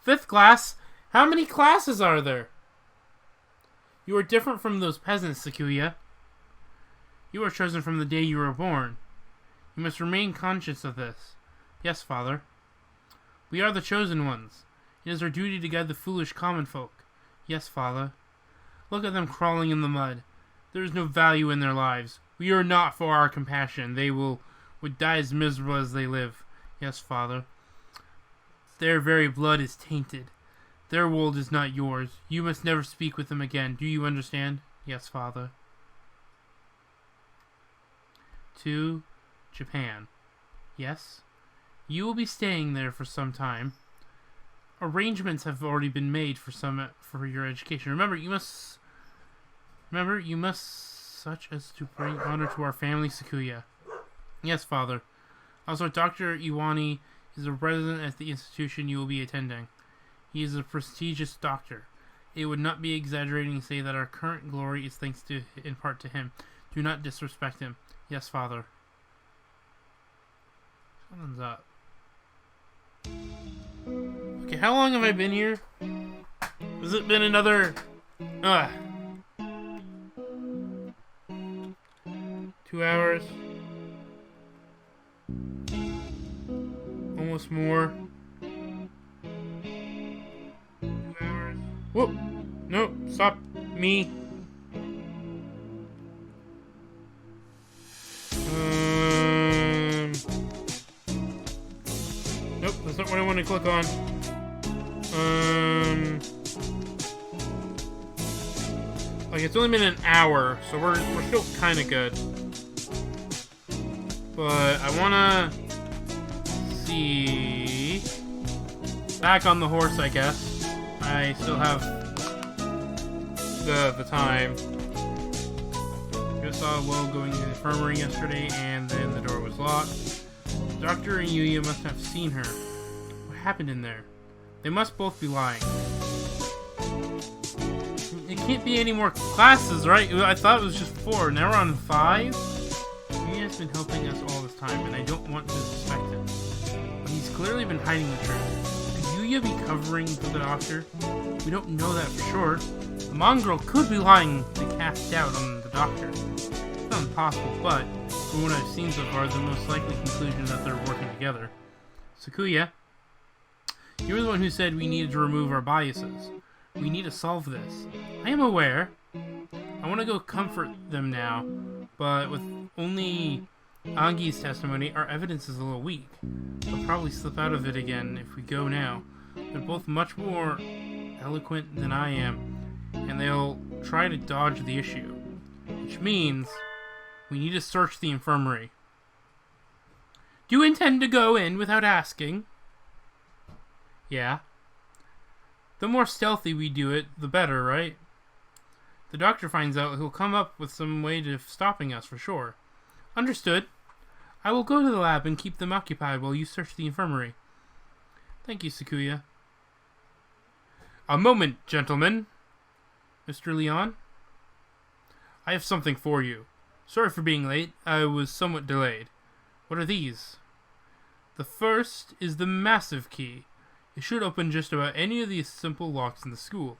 Fifth class? How many classes are there? You are different from those peasants, Sakuya. You are chosen from the day you were born. You must remain conscious of this. Yes, father. We are the chosen ones. It is our duty to guide the foolish common folk. Yes, father. Look at them crawling in the mud. There is no value in their lives. We are not for our compassion. They would die as miserable as they live. Yes, father. Their very blood is tainted. Their world is not yours. You must never speak with them again. Do you understand? Yes, father. To Japan. Yes. You will be staying there for some time. Arrangements have already been made for your education. Remember, you must such as to bring honor to our family, Sakuya. Yes, father. Also, Dr. Iwani is a resident at the institution you will be attending. He is a prestigious doctor. It would not be exaggerating to say that our current glory is thanks to, in part to him. Do not disrespect him. Yes, father. Something's up. Okay, how long have I been here? Has it been another... 2 hours? Almost more. 2 hours. Whoop! No, stop me. Nope, that's not what I want to click on. Like, it's only been an hour, so we're still kind of good. But I want to see... Back on the horse, I guess. I still have the time. Just saw Will going to the infirmary yesterday, and then the door was locked. The doctor and Yuya must have seen her. What happened in there? They must both be lying. It can't be any more classes, right? I thought it was just 4. Now we're on 5? Yuya has been helping us all this time, and I don't want to suspect him. But he's clearly been hiding the truth. Could Yuya be covering for the doctor? We don't know that for sure. The mongrel could be lying to cast doubt on the doctor. It's not impossible, but from what I've seen so far, the most likely conclusion is that they're working together. Sakuya, you were the one who said we needed to remove our biases. We need to solve this. I am aware. I want to go comfort them now, but with only Angi's testimony, our evidence is a little weak. They'll probably slip out of it again if we go now. They're both much more eloquent than I am, and they'll try to dodge the issue. Which means we need to search the infirmary. Do you intend to go in without asking? Yeah. The more stealthy we do it, the better, right? The doctor finds out, he'll come up with some way to stopping us for sure. Understood. I will go to the lab and keep them occupied while you search the infirmary. Thank you, Sakuya. A moment, gentlemen. Mr. Leon? I have something for you. Sorry for being late. I was somewhat delayed. What are these? The first is the massive key. It should open just about any of these simple locks in the school,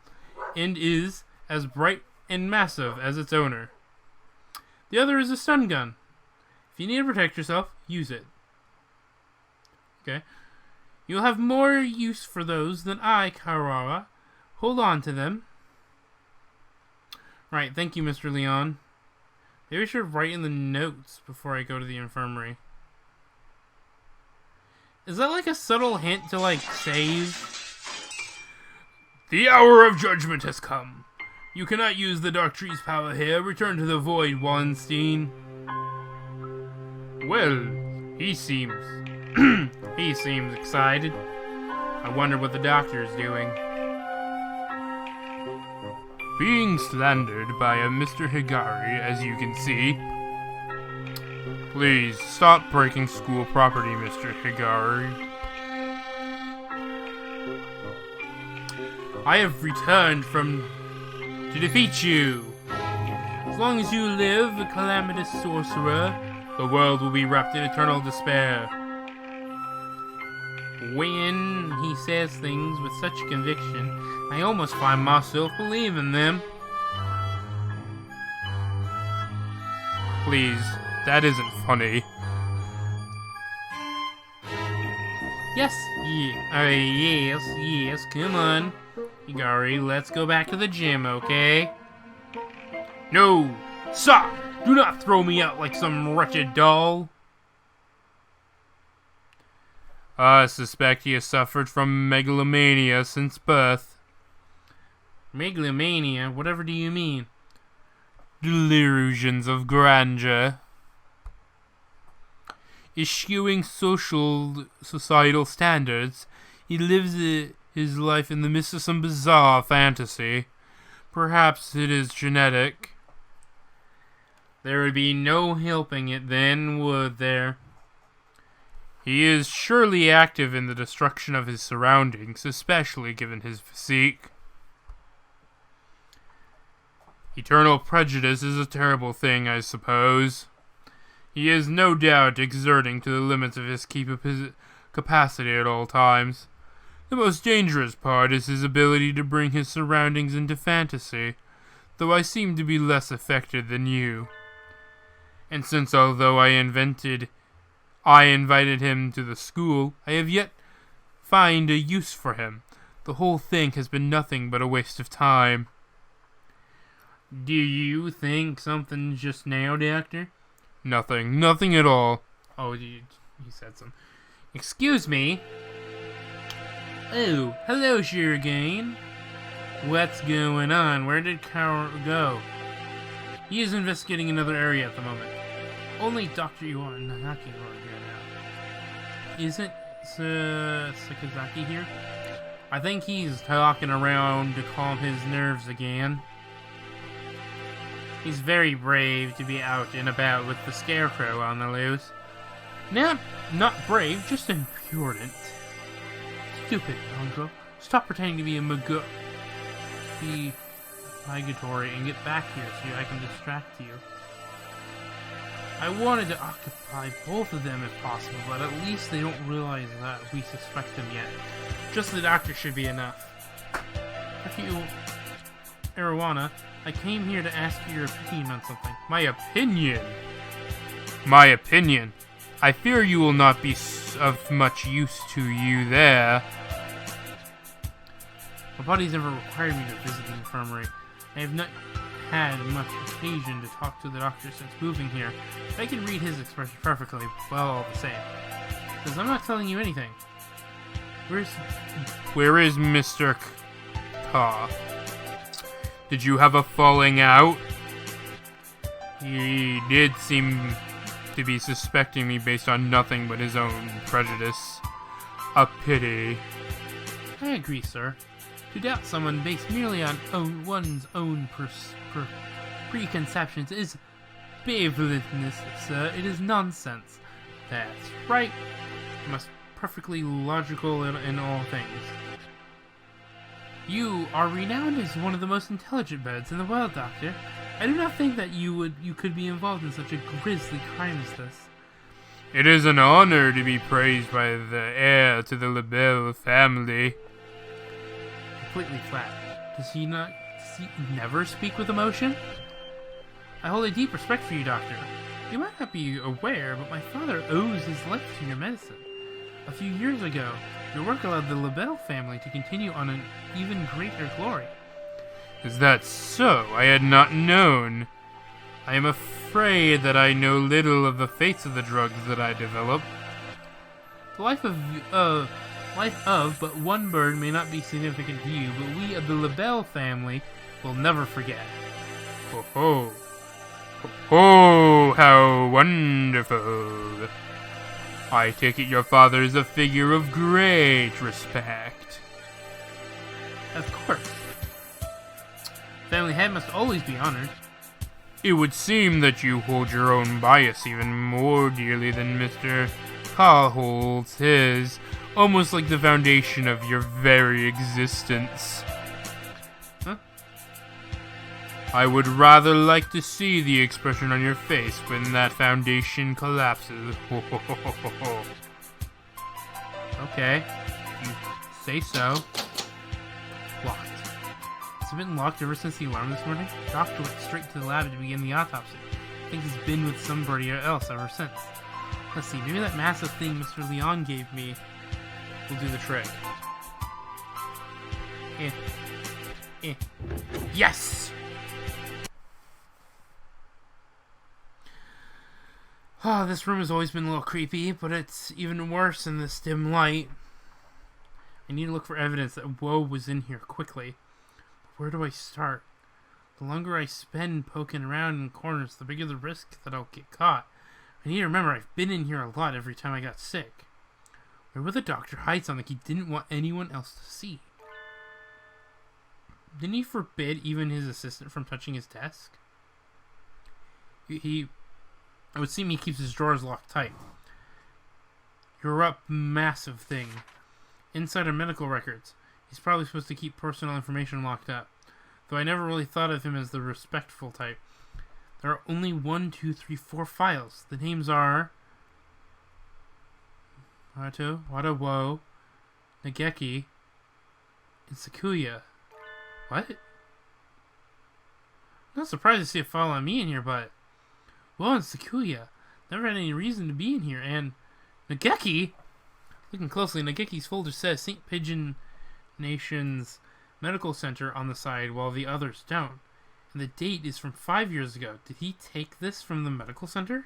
and is as bright and massive as its owner. The other is a stun gun. If you need to protect yourself, use it. Okay. You'll have more use for those than I, Karawa. Hold on to them. Right, thank you, Mr. Leon. Maybe I should write in the notes before I go to the infirmary. Is that like a subtle hint to, like, save? The hour of judgment has come. You cannot use the Dark Tree's power here. Return to the Void, Wallenstein. Well, he seems... he seems excited. I wonder what the doctor is doing. Being slandered by a Mr. Higari, as you can see. Please, stop breaking school property, Mr. Higari. I have returned to defeat you. As long as you live, a calamitous sorcerer, the world will be wrapped in eternal despair. When he says things with such conviction, I almost find myself believing them. Please, that isn't funny. Yes, yes, come on. Igari, let's go back to the gym, okay? No! Stop! Do not throw me out like some wretched doll! I suspect he has suffered from megalomania since birth. Megalomania? Whatever do you mean? Delusions of grandeur. Eschewing societal standards, he lives his life in the midst of some bizarre fantasy. Perhaps it is genetic. There would be no helping it then, would there? He is surely active in the destruction of his surroundings, especially given his physique. Eternal prejudice is a terrible thing, I suppose. He is no doubt exerting to the limits of his capacity at all times. The most dangerous part is his ability to bring his surroundings into fantasy, though I seem to be less affected than you. And since although I invited him to the school, I have yet find a use for him. The whole thing has been nothing but a waste of time. Do you think something just now, Doctor? Nothing at all. Oh, he said something. Excuse me? Oh, hello, Shuriken. What's going on? Where did Carl go? He is investigating another area at the moment. Only Dr. Nanaki are here now. Isn't Sakazaki here? I think he's talking around to calm his nerves again. He's very brave to be out and about with the Scarecrow on the loose. Not brave, just impudent. Stupid, Uncle. Stop pretending to be migratory and get back here so I can distract you. I wanted to occupy both of them if possible, but at least they don't realize that we suspect them yet. Just the Doctor should be enough. Dr. Arowana, I came here to ask you your opinion on something. My opinion? I fear you will not be of much use to you there. My body's never required me to visit the infirmary. I have not had much occasion to talk to the doctor since moving here. I can read his expression perfectly, well, all the same. Because I'm not telling you anything. Where is Mr. Ka? Did you have a falling out? He did seem to be suspecting me based on nothing but his own prejudice. A pity. I agree, sir. To doubt someone based merely on one's own preconceptions is bavulness, sir. It is nonsense. That's right. You must be perfectly logical in all things. You are renowned as one of the most intelligent birds in the world, Doctor. I do not think that you could be involved in such a grisly crime as this. It is an honor to be praised by the heir to the LaBelle family. Completely flat. Does he never speak with emotion? I hold a deep respect for you, Doctor. You might not be aware, but my father owes his life to your medicine. A few years ago, your work allowed the LaBelle family to continue on an even greater glory. Is that so? I had not known. I am afraid that I know little of the fates of the drugs that I develop. The life of but one bird may not be significant to you, but we of the LaBelle family will never forget. Ho ho. Oh, how wonderful. I take it your father is a figure of great respect. Of course. Family head must always be honored. It would seem that you hold your own bias even more dearly than Mr. Ka holds his, almost like the foundation of your very existence. Huh? I would rather like to see the expression on your face when that foundation collapses. Okay. You say so. Locked. Has it been locked ever since the alarm this morning? The doctor went straight to the lab to begin the autopsy. I think he's been with somebody else ever since. Let's see, maybe that massive thing Mr. Leon gave me will do the trick. Yes! Oh, this room has always been a little creepy, but it's even worse in this dim light. I need to look for evidence that Woe was in here quickly. Where do I start? The longer I spend poking around in corners, the bigger the risk that I'll get caught. I need to remember I've been in here a lot every time I got sick. Where would the doctor hide something he didn't want anyone else to see? Didn't he forbid even his assistant from touching his desk? It would seem he keeps his drawers locked tight. You're up, massive thing. Inside are medical records. He's probably supposed to keep personal information locked up. Though I never really thought of him as the respectful type. There are only 1, 2, 3, 4 files. The names are Woe, Nageki, and Sakuya. What? I'm not surprised to see a file on me in here, but Woe and Sakuya never had any reason to be in here, and Nageki? Looking closely, Nageki's folder says St. Pigeon Nation's Medical Center on the side, while the others don't. And the date is from 5 years ago. Did he take this from the medical center?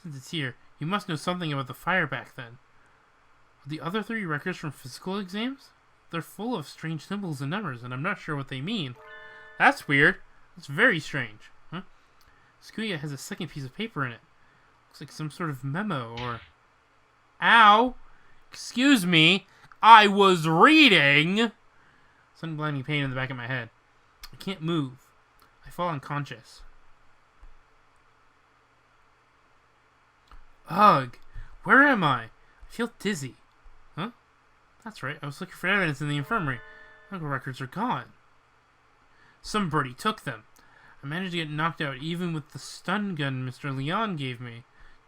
Since it's here, you must know something about the fire back then. Are the other 3 records from physical exams? They're full of strange symbols and numbers, and I'm not sure what they mean. That's weird. That's very strange. Huh? Sakuya has a second piece of paper in it. Looks like some sort of memo or... Ow! Excuse me. I was reading! Sudden blinding pain in the back of my head. I can't move. I fall unconscious. Ugh! Where am I? I feel dizzy. Huh? That's right. I was looking for evidence in the infirmary. Medical records are gone. Some birdie took them. I managed to get knocked out even with the stun gun Mr. Leon gave me.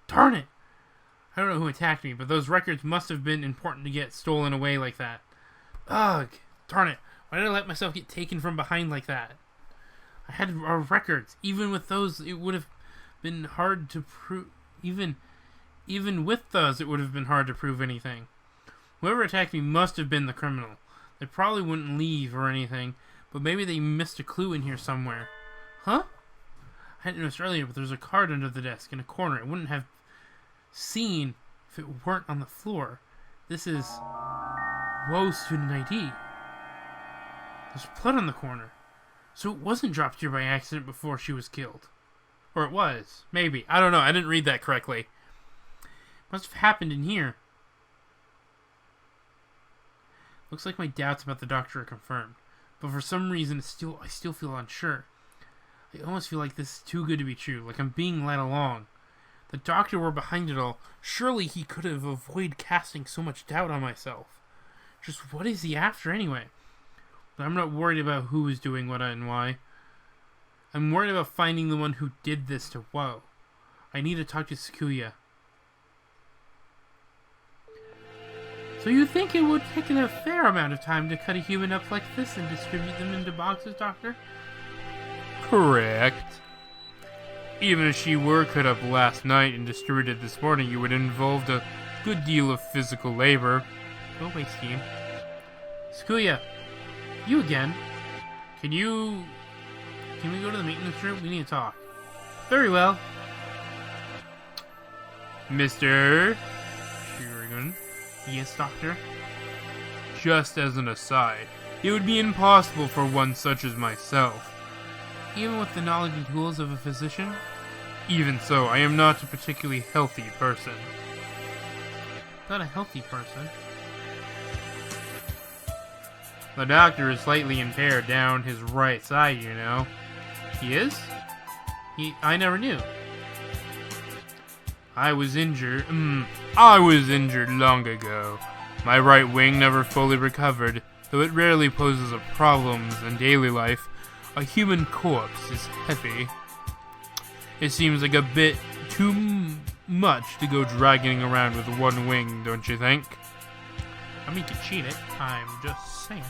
Darn it! I don't know who attacked me, but those records must have been important to get stolen away like that. Ugh! Darn it! Why did I let myself get taken from behind like that? I had our records. Even with those, it would have been hard to prove... Even with those, it would have been hard to prove anything. Whoever attacked me must have been the criminal. They probably wouldn't leave or anything, but maybe they missed a clue in here somewhere. Huh? I hadn't noticed earlier, but there's a card under the desk in a corner. I wouldn't have seen if it weren't on the floor. This is Woe's student ID. There's blood on the corner. So it wasn't dropped here by accident before she was killed. Or it was. Maybe. I don't know. I didn't read that correctly. Must have happened in here. Looks like my doubts about the doctor are confirmed. But for some reason, I still feel unsure. I almost feel like this is too good to be true. Like I'm being led along. The doctor were behind it all. Surely he could have avoided casting so much doubt on myself. Just what is he after anyway? But I'm not worried about who is doing what and why. I'm worried about finding the one who did this to Woe. I need to talk to Sakuya. So you think it would take a fair amount of time to cut a human up like this and distribute them into boxes, Doctor? Correct. Even if she were cut up last night and distributed this morning, it would involve a good deal of physical labor. Don't waste steam. Sakuya, you again. Can we go to the maintenance room? We need to talk. Very well. Mr. Shurigan. Yes, Doctor. Just as an aside, it would be impossible for one such as myself. Even with the knowledge and tools of a physician? Even so, I am not a particularly healthy person. Not a healthy person? The doctor is slightly impaired down his right side, you know. He is? I never knew. I was injured long ago. My right wing never fully recovered, though it rarely poses a problems in daily life. A human corpse is heavy. It seems like a bit too much to go dragging around with one wing, don't you think? I mean to cheat it. I'm just saying.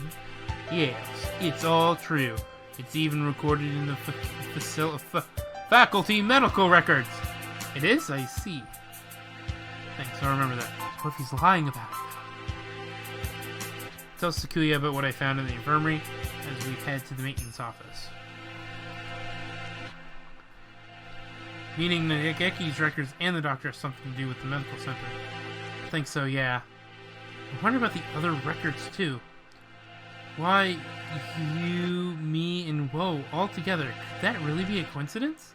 Yes, it's all true. It's even recorded in the faculty medical records. It is? I see. Thanks, I'll remember that. What if he's lying about it? Tell Sakuya about what I found in the infirmary as we head to the maintenance office. Meaning the Geki's records and the doctor have something to do with the medical center. I think so, yeah. I wonder about the other records, too. Why, you, me, and Woe all together. Could that really be a coincidence?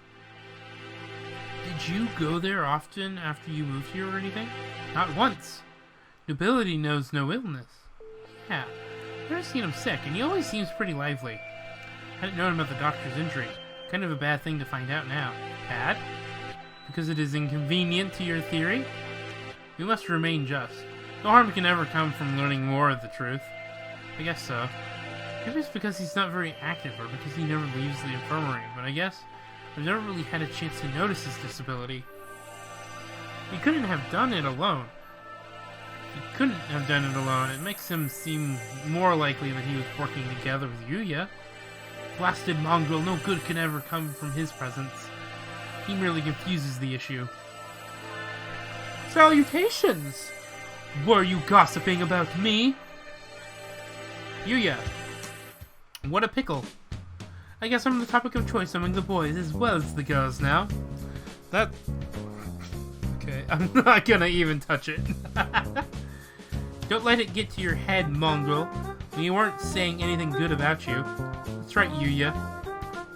Did you go there often after you moved here or anything? Not once. Nobility knows no illness. Yeah, I've never seen him sick, and he always seems pretty lively. I hadn't known about the doctor's injury. Kind of a bad thing to find out now. Bad? Because it is inconvenient to your theory? We must remain just. No harm can ever come from learning more of the truth. I guess so. Maybe it's because he's not very active, or because he never leaves the infirmary, but I guess I've never really had a chance to notice his disability. He couldn't have done it alone. It makes him seem more likely that he was working together with Yuya. Blasted mongrel, no good can ever come from his presence. He merely confuses the issue. Salutations! Were you gossiping about me? Yuya. What a pickle. I guess I'm the topic of choice among the boys as well as the girls now. That... Okay, I'm not gonna even touch it. Don't let it get to your head, mongrel. We weren't saying anything good about you. That's right, Yuya.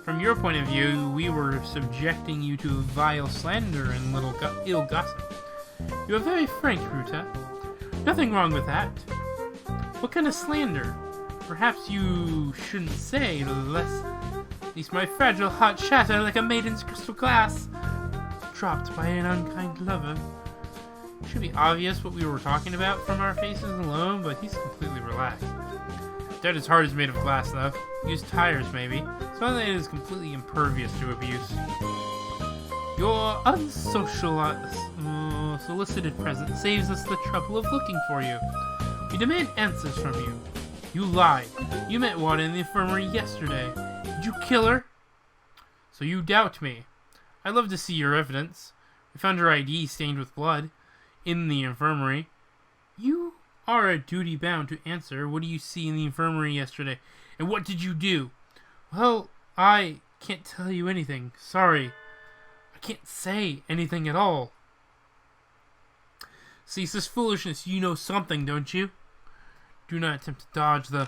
From your point of view, we were subjecting you to vile slander and little ill gossip. You are very frank, Ruta. Nothing wrong with that. What kind of slander? Perhaps you shouldn't say, lest at least my fragile heart shatter like a maiden's crystal glass, dropped by an unkind lover. It should be obvious what we were talking about from our faces alone, but he's completely relaxed. Doubt his heart is made of glass, though. Use tires, maybe. So that it is completely impervious to abuse. Your unsocial, solicited presence saves us the trouble of looking for you. We demand answers from you. You lied. You met Wada in the infirmary yesterday. Did you kill her? So you doubt me. I'd love to see your evidence. We found her ID stained with blood in the infirmary. You are duty-bound to answer. What do you see in the infirmary yesterday? And what did you do? Well, I can't tell you anything. Sorry. I can't say anything at all. Cease this foolishness. You know something, don't you? Do not attempt to dodge the...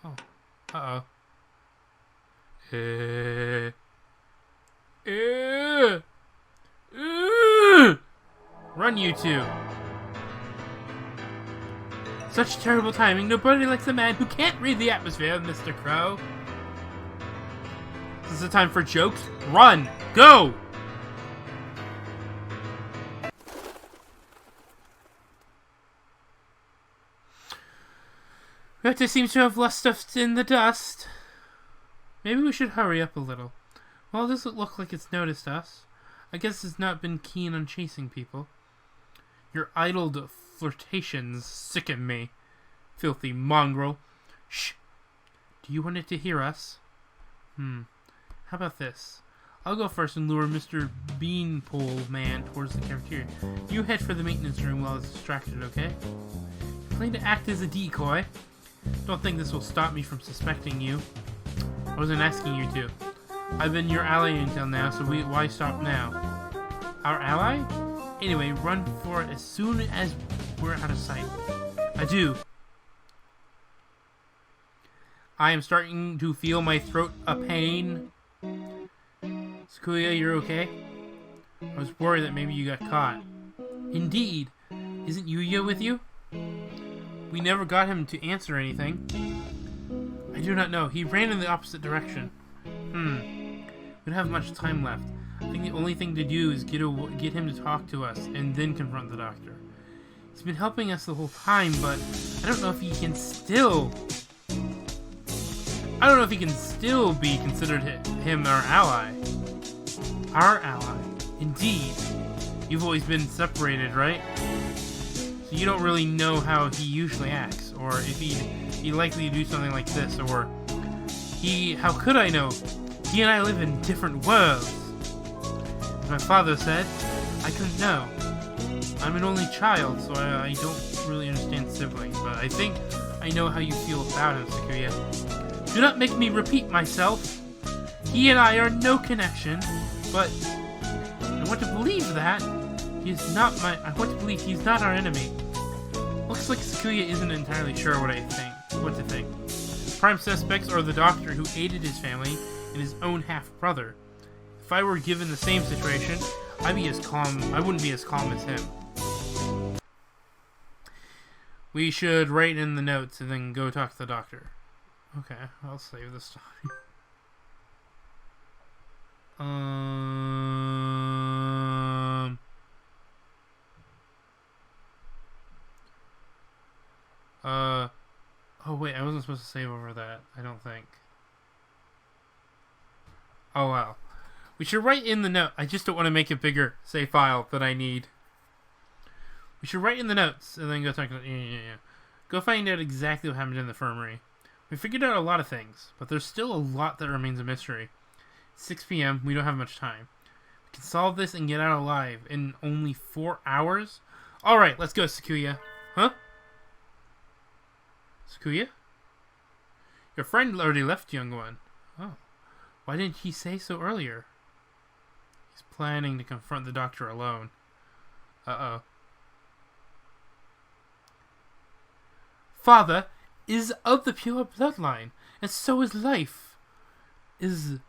Oh. Uh-oh. Run, you two. Such terrible timing. Nobody likes a man who can't read the atmosphere, Mr. Crow. Is this the time for jokes? Run! Go! Reta seems to have left stuff in the dust. Maybe we should hurry up a little. Well, it doesn't look like it's noticed us. I guess it's not been keen on chasing people. Your idle flirtations sicken me. Filthy mongrel. Shh! Do you want it to hear us? How about this? I'll go first and lure Mr. Beanpole Man towards the cafeteria. You head for the maintenance room while it's distracted, okay? Plan to act as a decoy. Don't think this will stop me from suspecting you. I wasn't asking you to. I've been your ally until now, so why stop now? Our ally? Anyway, run for it as soon as we're out of sight. Adieu. I am starting to feel my throat a pain. Sakuya, you're okay? I was worried that maybe you got caught. Indeed. Isn't Yuya with you? We never got him to answer anything. I do not know. He ran in the opposite direction. We don't have much time left. I think the only thing to do is get him to talk to us and then confront the doctor. He's been helping us the whole time, but I don't know if he can still be considered him our ally. Our ally. Indeed. You've always been separated, right? So So you don't really know how he usually acts, or if he'd likely to do something like this, or how could I know? He and I live in different worlds. As my father said, I couldn't know. I'm an only child, so I don't really understand siblings, but I think I know how you feel about him, Sakuya. Do not make me repeat myself. He and I are no connection, but I want to believe that I want to believe he's not our enemy. Looks like Sakuya isn't entirely sure what to think. Prime suspects are the doctor who aided his family and his own half-brother. If I were given the same situation, I wouldn't be as calm as him. We should write in the notes and then go talk to the doctor. Okay, I'll save this time. Oh wait, I wasn't supposed to save over that, I don't think. Oh well. We should write in the note. I just don't want to make a bigger save file that I need. We should write in the notes and then go talk to Go find out exactly what happened in the infirmary. We figured out a lot of things, but there's still a lot that remains a mystery. 6 p.m., we don't have much time. We can solve this and get out alive in only 4 hours? Alright, let's go, Sakuya. Huh? Sakuya? Your friend already left, young one. Oh. Why didn't he say so earlier? He's planning to confront the doctor alone. Uh-oh. Father is of the pure bloodline, and so is life. And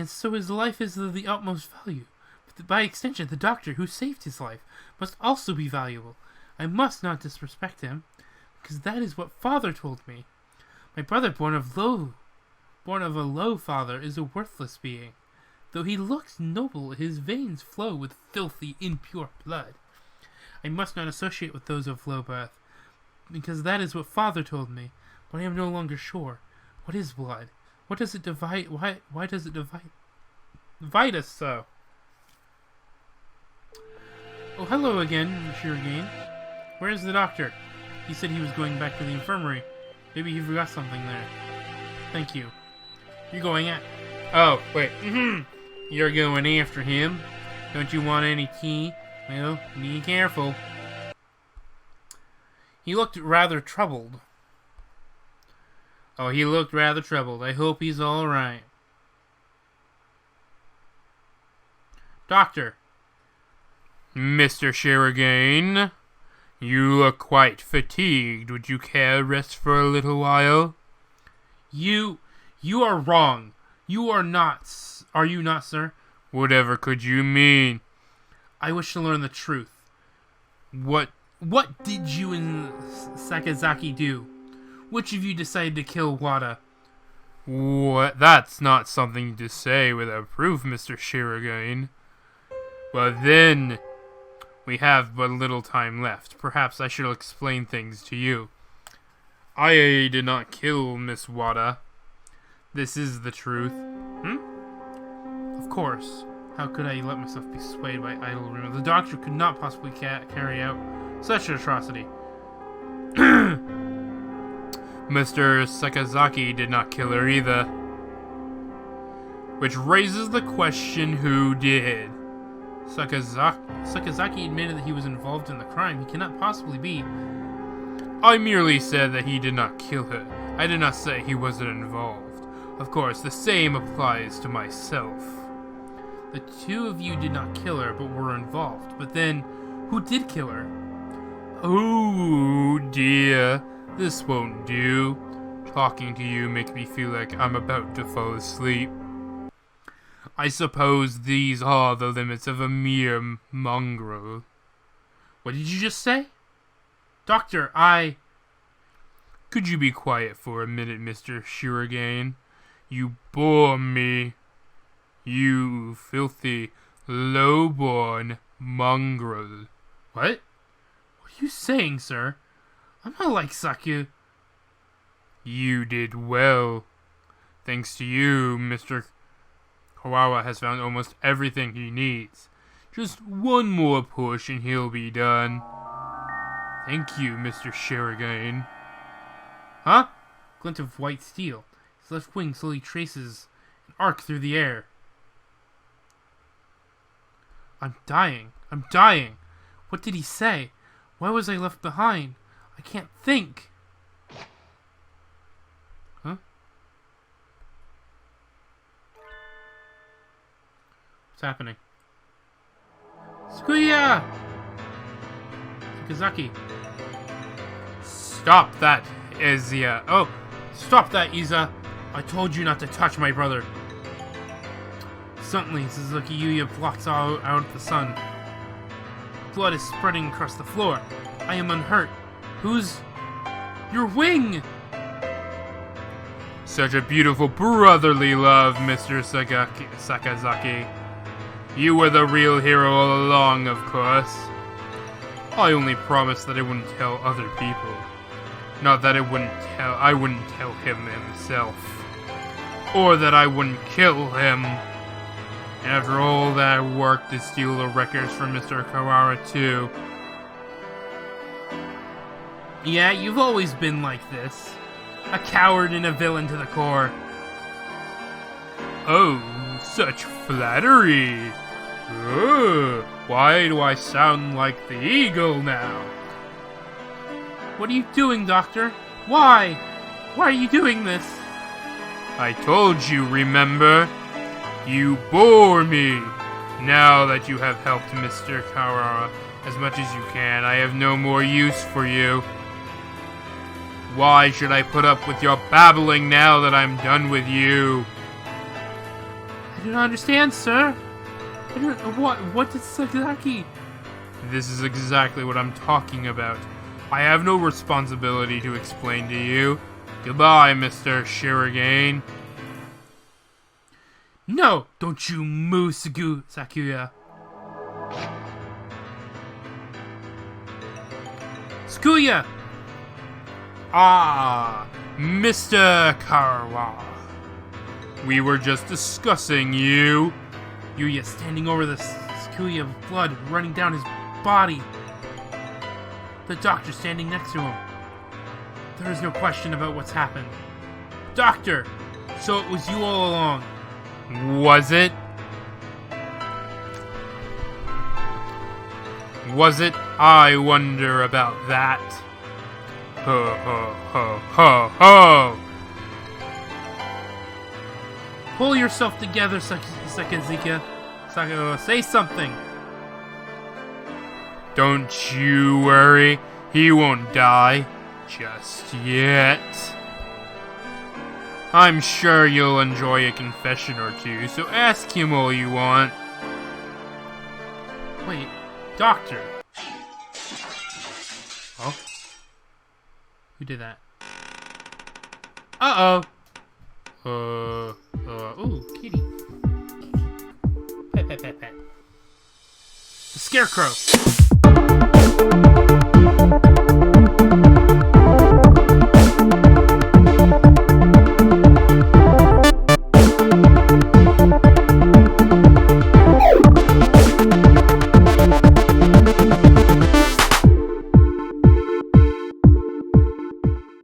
so his life is of the utmost value. But by extension, the doctor who saved his life must also be valuable. I must not disrespect him, because that is what Father told me. My brother, born of a low father, is a worthless being. Though he looks noble, his veins flow with filthy, impure blood. I must not associate with those of low birth, because that is what Father told me, but I am no longer sure. What is blood? What does it divide? Why does it divide us so? Oh, hello again, Shirogane. Where is the doctor? He said he was going back to the infirmary. Maybe he forgot something there. Thank you. You're going at... Oh, wait. You're going after him. Don't you want any tea? Well, be careful. He looked rather troubled. Oh, he looked rather troubled. I hope he's all right. Doctor. Mr. Shirogane, you look quite fatigued. Would you care to rest for a little while? You are wrong. You are not. Are you not, sir? Whatever could you mean? I wish to learn the truth. What did you and Sakazaki do? Which of you decided to kill Wada? What? That's not something to say without proof, Mr. Shirogane. Well then, we have but little time left. Perhaps I should explain things to you. I did not kill Miss Wada. This is the truth. Of course. How could I let myself be swayed by idle rumors? The doctor could not possibly carry out such an atrocity. Mr. Sakazaki did not kill her either. Which raises the question, who did? Sakazaki admitted that he was involved in the crime. He cannot possibly be. I merely said that he did not kill her. I did not say he wasn't involved. Of course, the same applies to myself. The two of you did not kill her, but were involved. But then, who did kill her? Oh dear, this won't do. Talking to you makes me feel like I'm about to fall asleep. I suppose these are the limits of a mere mongrel. What did you just say? Doctor, Could you be quiet for a minute, Mr. Shirogane? You bore me. You filthy, low-born mongrel. What? What are you saying, sir? I'm not like Saku. You did well. Thanks to you, Mr. Kawawa has found almost everything he needs. Just one more push and he'll be done. Thank you, Mr. Shuriken. Huh? Glint of white steel. His left wing slowly traces an arc through the air. I'm dying. I'm dying. What did he say? Why was I left behind? I can't think. Huh? What's happening? Skuya! Sakazaki. Stop that, Izia. Oh, stop that, Iza. I told you not to touch my brother. Suddenly, Suzuki Yuya blocks out the sun. Blood is spreading across the floor. I am unhurt. Who's... your wing? Such a beautiful brotherly love, Mr. Sakazaki. You were the real hero all along, of course. I only promised that I wouldn't tell other people. Not that I wouldn't tell him himself. Or that I wouldn't kill him. After all that work to steal the records from Mr. Kawara too. Yeah, you've always been like this. A coward and a villain to the core. Oh, such flattery. Why do I sound like the eagle now? What are you doing, Doctor? Why? Why are you doing this? I told you, remember? You bore me. Now that you have helped Mr. Kawara as much as you can, I have no more use for you. Why should I put up with your babbling now that I'm done with you? I don't understand, sir. I don't... What did Sakazaki... This is exactly what I'm talking about. I have no responsibility to explain to you. Goodbye, Mr. Shuriken. No! Don't you move, Sakuya. Sakuya! Ah, Mr. Kawara. We were just discussing you. Yuya standing over the Sakuya of blood running down his body. The doctor standing next to him. There is no question about what's happened. Doctor! So it was you all along. Was it? Was it? I wonder about that. Ho ho ho ho ho! Pull yourself together, Sakazika. Say something. Don't you worry. He won't die. Just yet. I'm sure you'll enjoy a confession or two, so ask him all you want. Wait, Doctor. Oh? Who did that? Uh-oh. Ooh, kitty. Pet, pet, pet, pet. The Scarecrow.